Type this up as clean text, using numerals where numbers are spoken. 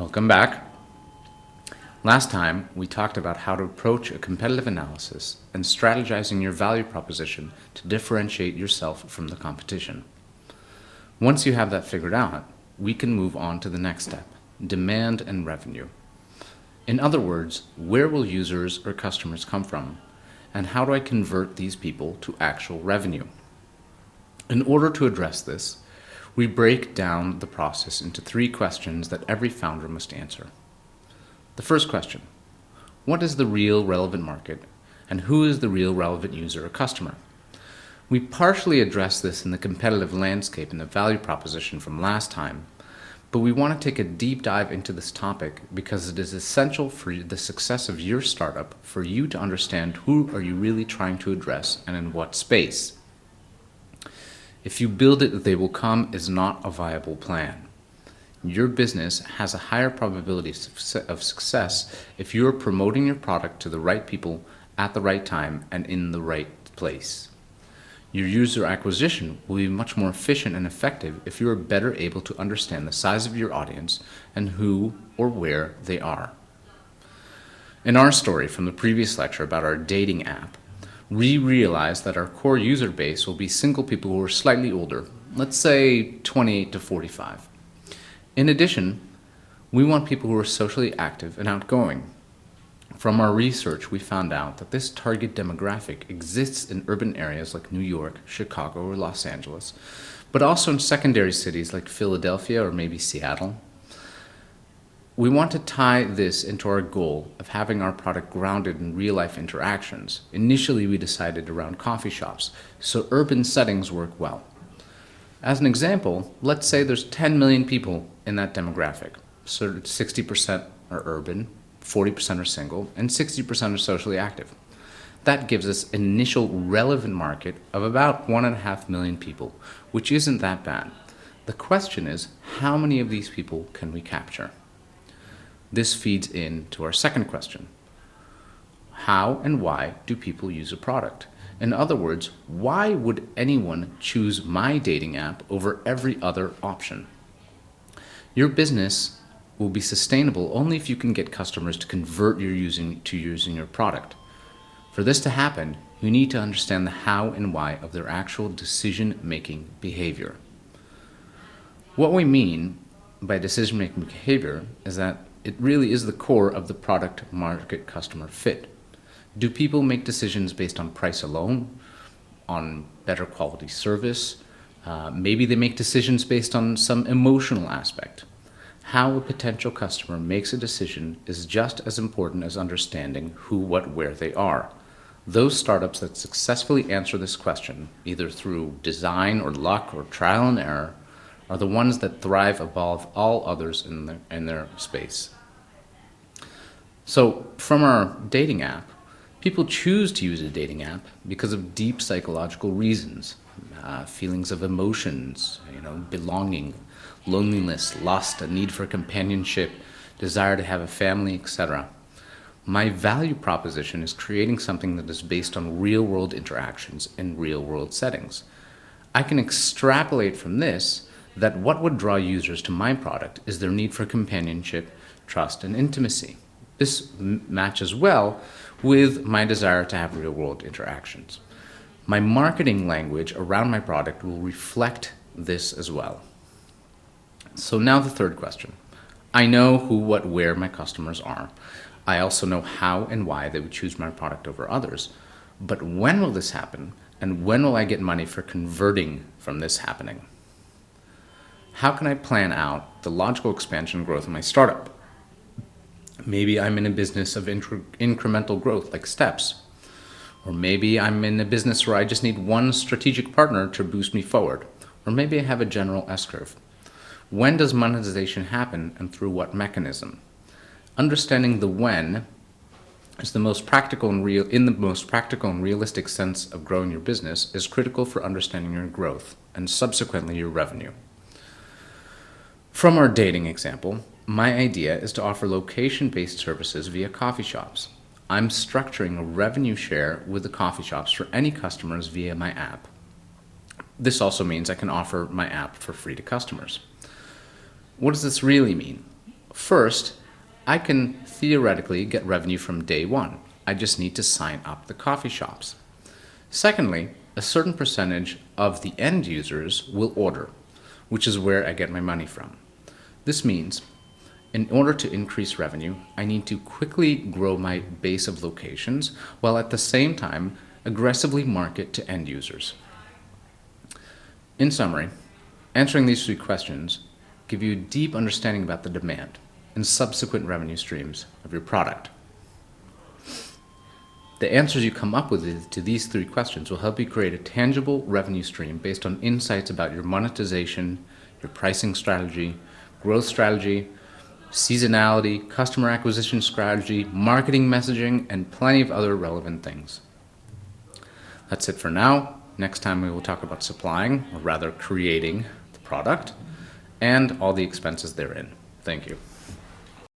Welcome back. Last time, we talked about how to approach a competitive analysis and strategizing your value proposition to differentiate yourself from the competition. Once you have that figured out, we can move on to the next step, demand and revenue. In other words, where will users or customers come from, and how do I convert these people to actual revenue? In order to address this, we break down the process into 3 questions that every founder must answer. The first question: what is the real relevant market, and who is the real relevant user or customer? We partially addressed this in the competitive landscape and the value proposition from last time, but we want to take a deep dive into this topic because it is essential for the success of your startup for you to understand who are you really trying to address and in what space. If you build it, they will come is not a viable plan. Your business has a higher probability of success if you are promoting your product to the right people at the right time and in the right place. Your user acquisition will be much more efficient and effective if you are better able to understand the size of your audience and who or where they are. In our story from the previous lecture about our dating app, we realized that our core user base will be single people who are slightly older, let's say 28 to 45. In addition, we want people who are socially active and outgoing. From our research, we found out that this target demographic exists in urban areas like New York, Chicago, or Los Angeles, but also in secondary cities like Philadelphia or maybe Seattle. We want to tie this into our goal of having our product grounded in real-life interactions. Initially, we decided around coffee shops, so urban settings work well. As an example, let's say there's 10 million people in that demographic. So 60% are urban, 40% are single, and 60% are socially active. That gives us an initial relevant market of about 1.5 million people, which isn't that bad. The question is, how many of these people can we capture? This feeds into our second question. How and why do people use a product? In other words, why would anyone choose my dating app over every other option? Your business will be sustainable only if you can get customers to convert using your product. For this to happen, you need to understand the how and why of their actual decision-making behavior. What we mean by decision-making behavior is that it really is the core of the product market customer fit. Do people make decisions based on price alone, on better quality service? Maybe they make decisions based on some emotional aspect. How a potential customer makes a decision is just as important as understanding who, what, where they are. Those startups that successfully answer this question, either through design or luck or trial and error, are the ones that thrive above all others in their space. So from our dating app, people choose to use a dating app because of deep psychological reasons, feelings of emotions, belonging, loneliness, lust, a need for companionship, desire to have a family, etc. My value proposition is creating something that is based on real-world interactions in real-world settings. I can extrapolate from this that what would draw users to my product is their need for companionship, trust, and intimacy. This matches well with my desire to have real-world interactions. My marketing language around my product will reflect this as well. So now the third question. I know who, what, where my customers are. I also know how and why they would choose my product over others. But when will this happen? And when will I get money for converting from this happening? How can I plan out the logical expansion and growth of my startup? Maybe I'm in a business of incremental growth like steps. Or maybe I'm in a business where I just need one strategic partner to boost me forward. Or maybe I have a general S-curve. When does monetization happen and through what mechanism? Understanding the when is the most practical and realistic sense of growing your business is critical for understanding your growth and subsequently your revenue. From our dating example, my idea is to offer location-based services via coffee shops. I'm structuring a revenue share with the coffee shops for any customers via my app. This also means I can offer my app for free to customers. What does this really mean? First, I can theoretically get revenue from day one. I just need to sign up the coffee shops. Secondly, a certain percentage of the end users will order, which is where I get my money from. This means, in order to increase revenue, I need to quickly grow my base of locations while at the same time aggressively market to end users. In summary, answering these three questions give you a deep understanding about the demand and subsequent revenue streams of your product. The answers you come up with to these three questions will help you create a tangible revenue stream based on insights about your monetization, your pricing strategy, growth strategy, seasonality, customer acquisition strategy, marketing messaging, and plenty of other relevant things. That's it for now. Next time we will talk about supplying, or rather creating, the product and all the expenses therein. Thank you.